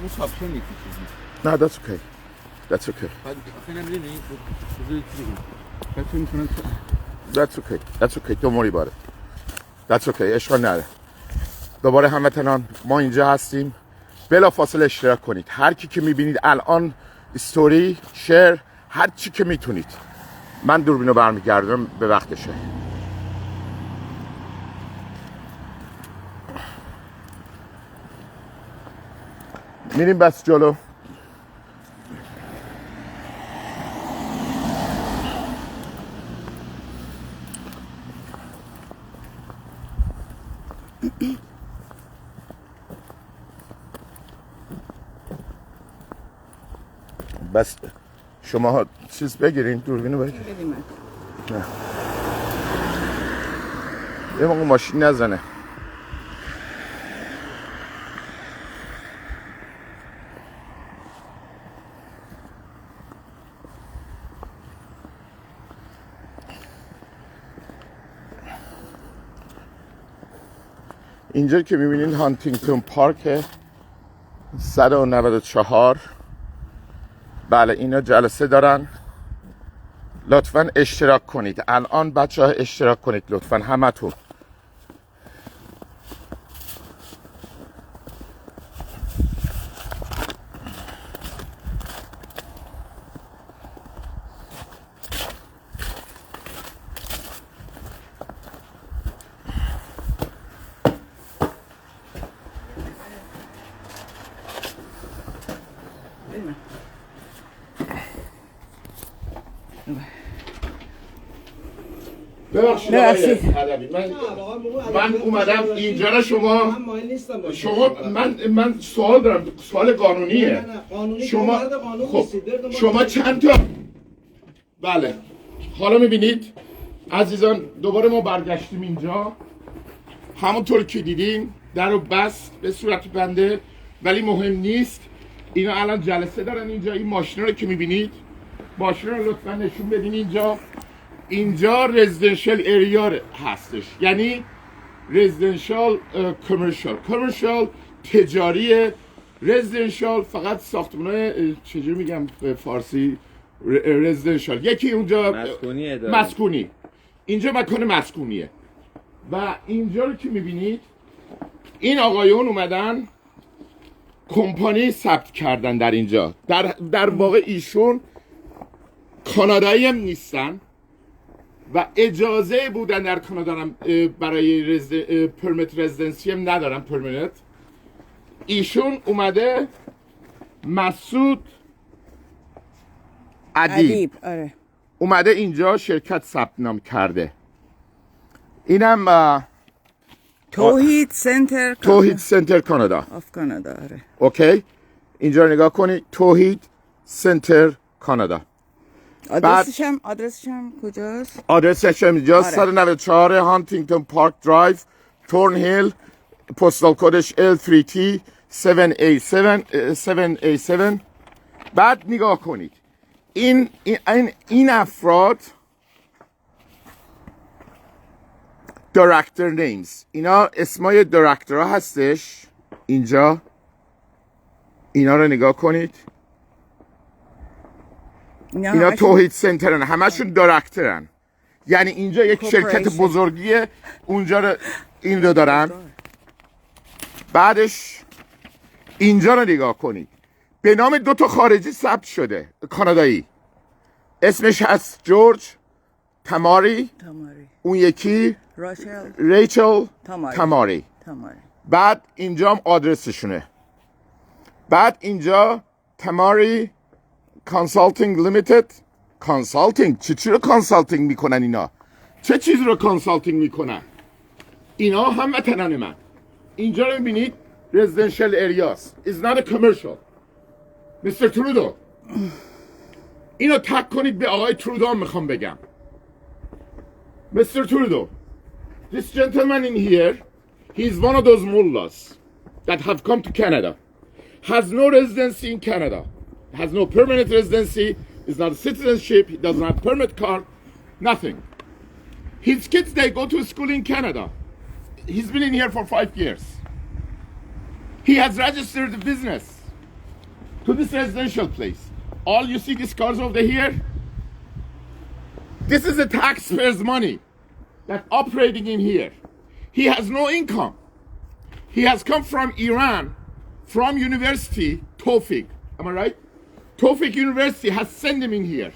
اون سابشن نیست نه that's okay that's okay بعد خیلی نمیدونی بچه میتونن that's okay don't worry about it that's okay اشکال نداره. دوباره هموطنان ما اینجا هستیم، بلا فاصله اشتراک کنید، هر کی که میبینید الان استوری شیر هر چی که میتونید. من دوربینو برمیگردم به وقتشه. میریم بس جلو. بس شما چیز بگیرین دوربینو بگیرین. نه یه موقع ماشین نزنه. اینجا که میبینین هانتینگتون پارک 194. بله اینا جلسه دارن. لطفاً اشتراک کنید الان بچه ها، اشتراک کنید لطفاً همتون. ببخشید من اومدم اینجا را شما من سوال دارم، سوال قانونیه. شما چند تا بله حالا میبینید عزیزان دوباره ما برگشتیم اینجا، همونطور که دیدین در رو بست به صورت بنده، ولی مهم نیست. اینا الان جلسه دارن اینجا. این ماشینا رو که میبینید ماشینا رو لطفا نشون بدین. اینجا رزیدنشال اریا هستش، یعنی رزیدنشال کامرشال تجاری، رزیدنشال فقط ساختمان‌های چجوری میگم به فارسی رزیدنشال، یکی اونجا مسکونی اینجا مکان مسکونیه. و اینجا رو که میبینید این آقایون اومدن کمپانی ثبت کردن در اینجا. در واقع ایشون کانادایی هم نیستن و اجازه بودن در کانادا هم برای پرمیت رزیدنسی هم ندارن پرمننت. ایشون اومده مسعود ادیب آره اومده اینجا شرکت ثبت نام کرده. اینم توحید سنتر کانادا آف کانادا. آره اوکی اینجا نگاه کنید، توحید سنتر کانادا. آدرسش هم کجاست؟ آدرسش هم اینجاست. 194 هانتینگتون پارک درایو تورن هیل، پستال کدش L3T 7A7. بعد نگاه کنید این افراد دایرکتور نیمز، اینا اسمای دایرکتورها هستش اینجا. اینا رو نگاه کنید، اینا توحید سنترن، همشون دایرکتورن. یعنی اینجا یک شرکت بزرگیه، اونجا رو این رو دارن. بعدش اینجا رو نگاه کنید، به نام 2 تا خارجی ثبت شده کانادایی، اسمش هست جورج تماری. اون یکی ریچل تماری. بعد اینجا هم آدرسشونه. بعد اینجا تماری کانسالتینگ لیمیتد. کانسالتینگ چی رو کانسالتینگ میکنن اینا؟ چه چیز رو کانسالتینگ میکنن؟ اینا هم وطنان من. اینجا رو میبینید رزیدنشال اریاس. It's not a commercial. Mr. ترودو اینو تک کنید به آقای ترودو هم میخوام بگم. Mr. ترودو this gentleman in here, he's one of those mullahs that have come to Canada, has no residency in Canada, has no permanent residency, is not a citizenship, he doesn't have permit card, nothing. His kids, they go to school in Canada. He's been in here for 5 years. He has registered a business. to this residential place. All you see these cars over here, this is the taxpayers' money that's operating in here. He has no income. He has come from Iran, from university, Tawfiq. Am I right? Tawfiq University has sent him in here.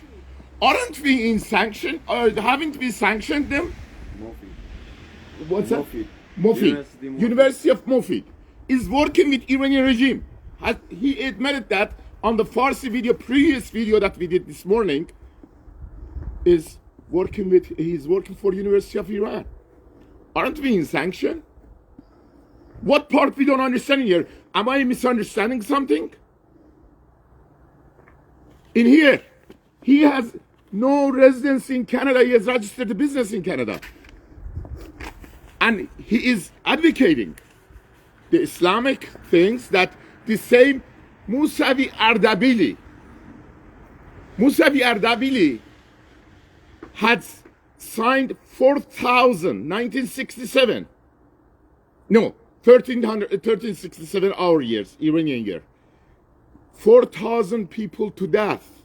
Aren't we in sanction, or haven't we sanctioned them? Mofid. What's that? Mofid. Mofid. Mofid. University of Mofid is working with Iranian regime. He admitted that on the Farsi video, previous video that we did this morning, he's working for University of Iran. Aren't we in sanction? What part we don't understand here? Am I misunderstanding something? In here, he has no residence in Canada. He has registered a business in Canada. And he is advocating the Islamic things that the same Musavi Ardabili had signed 1967. No, 1367 our years, Iranian year. 4,000 people to death.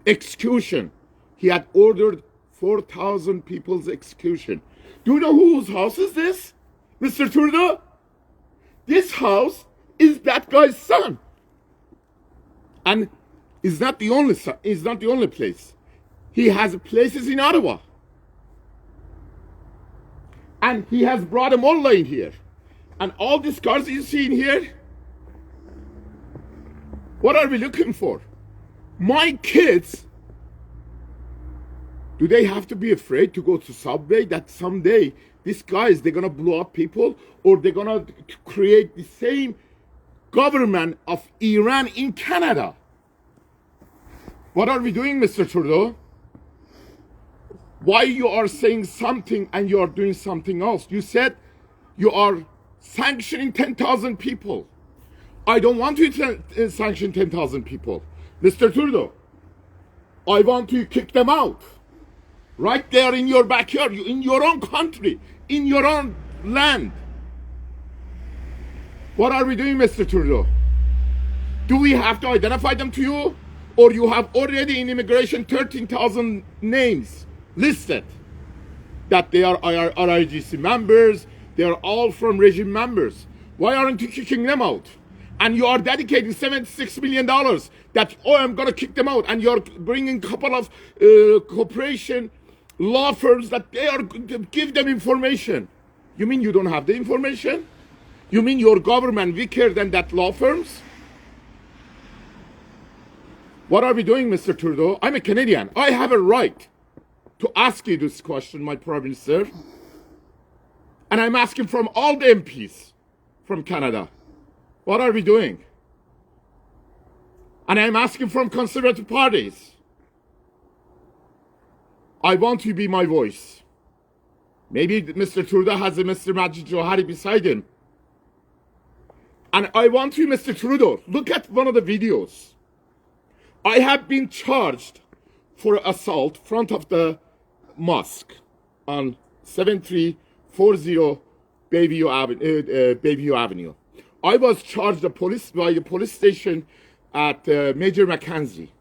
Execution. He had ordered 4,000 people's execution. Do you know whose house is this, Mr. Trudeau? This house is that guy's son. And is not the only son, is not the only place. He has places in Ottawa. And he has brought a mullah in here. And all these cars you see in here, what are we looking for? My kids, do they have to be afraid to go to Subway that someday these guys, they're gonna blow up people, or they're gonna create the same government of Iran in Canada? What are we doing, Mr. Trudeau? Why you are saying something and you are doing something else? You said you are sanctioning 10,000 people. I don't want to sanction 10,000 people. Mr. Trudeau, I want to kick them out. Right there in your backyard, in your own country, in your own land. What are we doing, Mr. Trudeau? Do we have to identify them to you? Or you have already in immigration 13,000 names listed that they are RIGC members, they are all from regime members. Why aren't you kicking them out? And you are dedicating $76 million that, oh, I'm going to kick them out. And you're bringing a couple of corporation law firms that they are going to give them information. You mean you don't have the information? You mean your government weaker than that law firms? What are we doing, Mr. Trudeau? I'm a Canadian. I have a right to ask you this question, my Prime Minister. And I'm asking from all the MPs from Canada. What are we doing? And I'm asking from conservative parties. I want you to be my voice. Maybe Mr. Trudeau has a Mr. Majid Johari beside him. And I want you, Mr. Trudeau, look at one of the videos. I have been charged for assault front of the mosque on 7340 Bayview Avenue. I was charged by the police station at Major Mackenzie.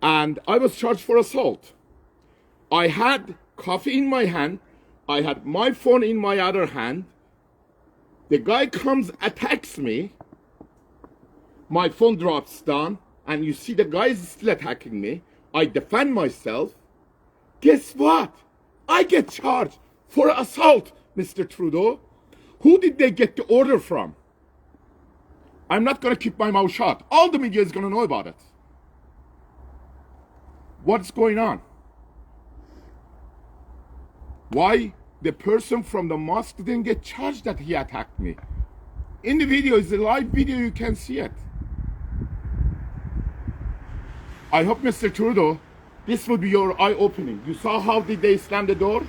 And I was charged for assault. I had coffee in my hand. I had my phone in my other hand. The guy comes, attacks me. My phone drops down. And you see the guy is still attacking me. I defend myself. Guess what? I get charged for assault, Mr. Trudeau. Who did they get the order from? I'm not going to keep my mouth shut. All the media is going to know about it. What's going on? Why the person from the mosque didn't get charged that he attacked me? In the video, it's a live video, you can see it. I hope, Mr. Trudeau, this will be your eye-opening. You saw how did they slam the door?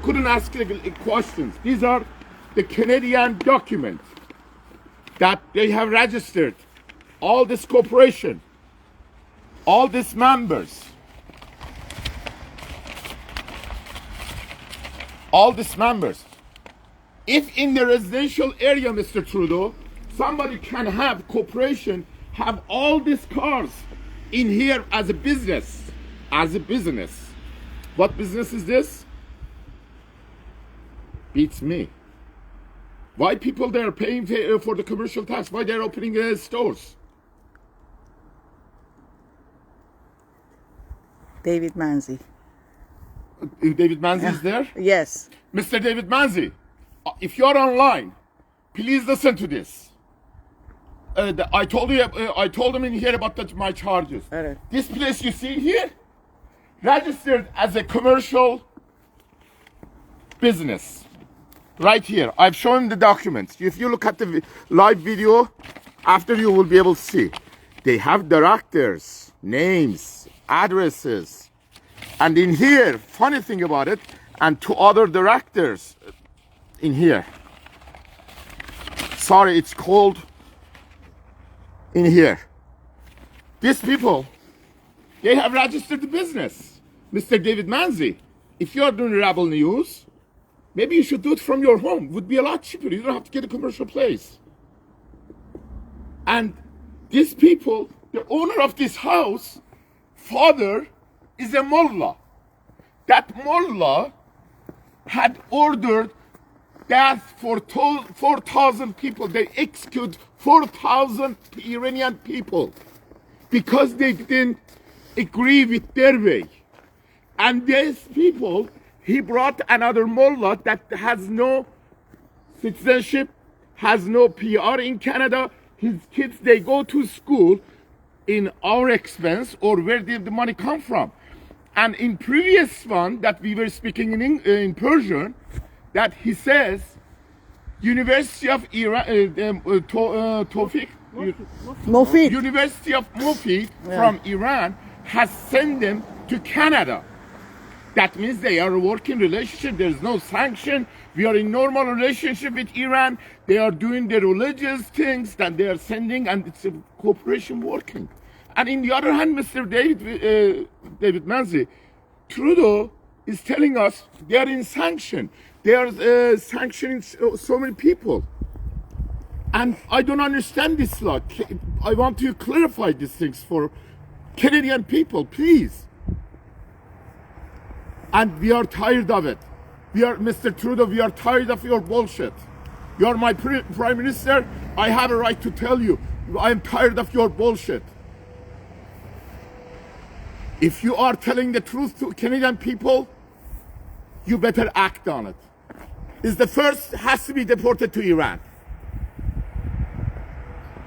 Couldn't ask the questions. These are the Canadian documents that they have registered. All this corporation, all these members, all these members. If in the residential area, Mr. Trudeau, somebody can have corporation, have all these cars in here as a business. As a business. What business is this? Beats me. Why people they are paying for the commercial tax? Why they're opening stores? David Manzi. David Manzi is there? Yes. Mr. David Manzi, if you're online, please listen to this. I told him in here about my charges. Alright. This place you see here, registered as a commercial business. Right here, I've shown the documents. If you look at the live video, after you will be able to see. They have directors, names, addresses. And in here, funny thing about it, and two other directors in here. Sorry, it's cold in here. These people, they have registered the business. Mr. David Manzi, if you're doing Rebel News, maybe you should do it from your home. It would be a lot cheaper. You don't have to get a commercial place. And these people, the owner of this house, father, is a mullah. That mullah had ordered death for 4,000 people. They executed 4,000 Iranian people because they didn't agree with their way. And these people, he brought another mullah that has no citizenship, has no PR in Canada. His kids, they go to school in our expense, or where did the money come from? And in previous one that we were speaking in Persian, that he says, University of Iran, Mofid. University of Mofid from Iran has sent them to Canada. That means they are a working relationship. There's no sanction. We are in normal relationship with Iran. They are doing the religious things that they are sending, and it's a cooperation working. And in the other hand, Mr. David Manzi, Trudeau is telling us they are in sanction. They are sanctioning so many people. And I don't understand this law. I want to clarify these things for Canadian people, please. And we are tired of it. Mr. Trudeau, we are tired of your bullshit. You are my Prime Minister. I have a right to tell you, I am tired of your bullshit. If you are telling the truth to Canadian people, you better act on it. Is the first has to be deported to Iran.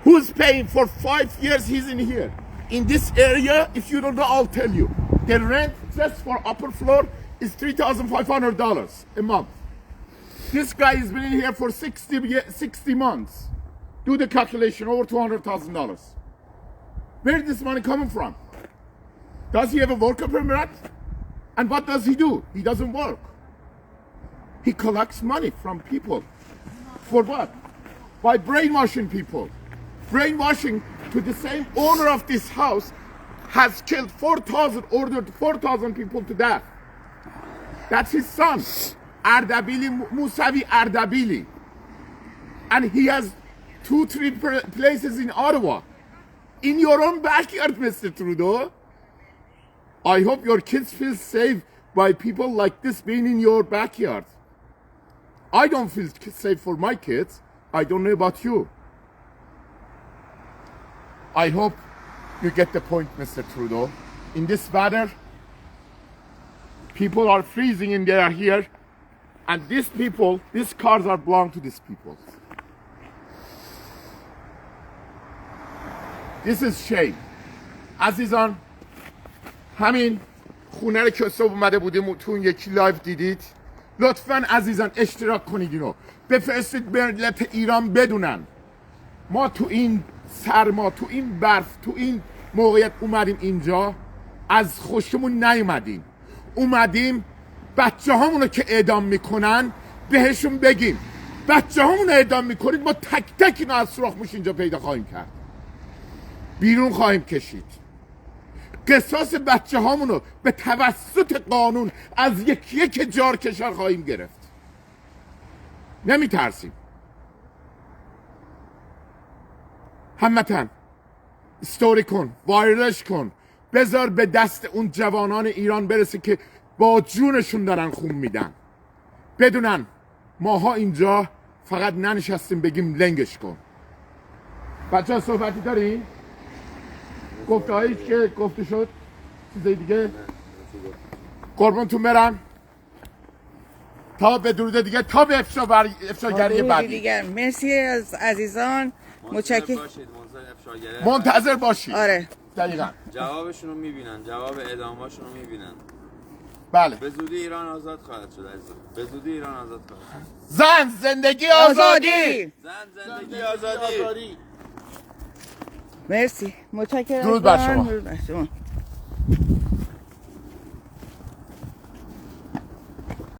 Who's paying for 5 years he's in here? In this area, if you don't know, I'll tell you. The rent just for upper floor is $3,500 a month. This guy has been in here for 60 months. Do the calculation, over $200,000. Where is this money coming from? Does he have a worker permit? And what does he do? He doesn't work. He collects money from people. For what? By brainwashing people. Brainwashing to the same owner of this house has killed 4,000, ordered 4,000 people to death. That's his son, Ardabili, Musavi Ardabili. And he has 2-3 places in Ottawa. In your own backyard, Mr. Trudeau. I hope your kids feel safe by people like this being in your backyard. I don't feel safe for my kids. I don't know about you. I hope you get the point, Mr. Trudeau. In this weather, people are freezing and they are here. And these people, these cars are belong to these people. This is shame. عزیزان، همین خونه رو که صبح اومده بودیم تو اون یکی لایو دیدید، لطفاً عزیزان اشتراک کنید، اینو بفرستید ملت ایران بدونن ما تو این سرما، تو این برف، تو این موقعیت اومدیم اینجا، از خوشمون نیومدیم، اومدیم بچه هامونو که اعدام میکنن بهشون بگیم بچه هامونو اعدام میکنید، ما تک تک اینا از سوراخ موش اینجا پیدا خواهیم کرد، بیرون خواهیم کشید، قصاص بچه هامونو به توسط قانون از یک جار کشور خواهیم گرفت. نمیترسیم. هموطن استوری کن، وایرلش کن، بذار به دست اون جوانان ایران برسه که با جونشون دارن خون میدن، بدونن ماها اینجا فقط ننشستیم بگیم لنگش کن. بچه ها صحبتی داریم؟ گفته هایی که گفته شد؟ چیزای دیگه؟ قربونتون برم تا به درود دیگه، تا به افشاگری بعدی دیگر. مرسی از عزیزان، متشکرم. منتظر باشید. آره دقیقاً جوابشون رو میبینن، جواب اعداماشون رو میبینن. بله. به زودی ایران آزاد خواهد شد عزیزان. به زودی ایران آزاد خواهد شد. زن زندگی آزادی. زن زندگی آزادی. مرسی، متشکرم. درود بر شما. درود بر شما.